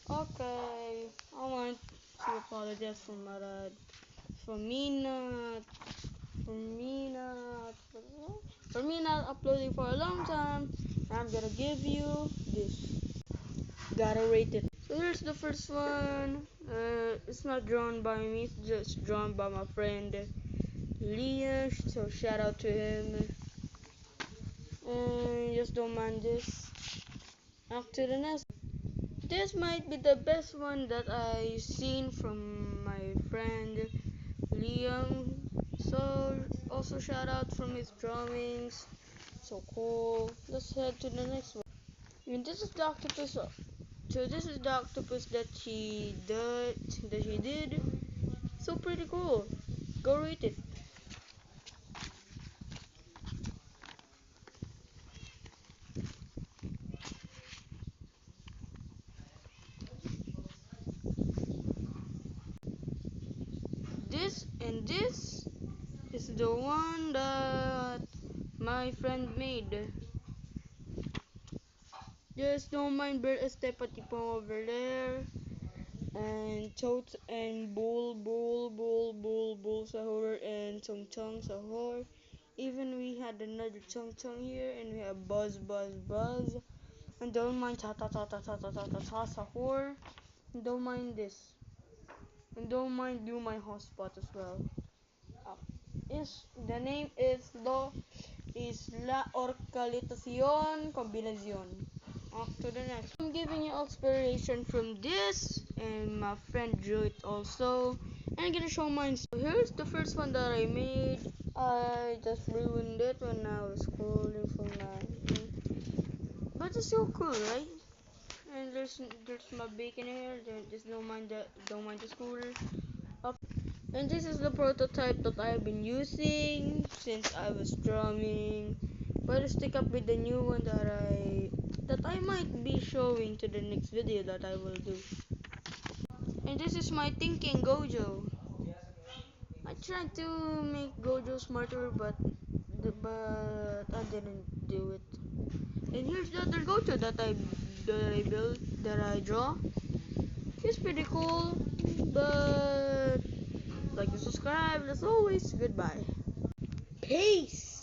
Okay, I want to apologize for my dad. For me not, for me not, for me not uploading for a long time. I'm gonna give you this. Gotta rate it. So here's the first one. It's not drawn by me, it's just drawn by my friend Liam. So shout out to him. And just don't mind this. Up to the next. This might be the best one that I've seen from my friend Liam. So also shout out from his drawings. So cool. Let's head to the next one. And this is the octopus. So this is the octopus that she did. So pretty cool. Go rate it. This is the one that my friend made. Just don't mind Bird Estepatipo over there. And Totes and Bull Sahur and Tung Tung Sahur. Even we had another Tung Tung here and we have Buzz. And don't mind Ta Sahur. And don't mind this. And don't mind Do My Hotspot as well. Uh, the name is La Orcalitacion Combinacion. After the next, I'm giving you inspiration from this, and my friend drew it also. And I'm gonna show mine. So here's the first one that I made. I just ruined it when I was scrolling for my. But it's so cool, right? And there's my bacon here. Just don't mind the scooter. And this is the prototype that I've been using since I was drawing. But stick up with the new one that I might be showing to the next video that I will do. And this is my thinking Gojo. I tried to make Gojo smarter, but I didn't do it. And here's the other Gojo that I built that I draw. It's pretty cool, but like and subscribe. As always, goodbye. Peace.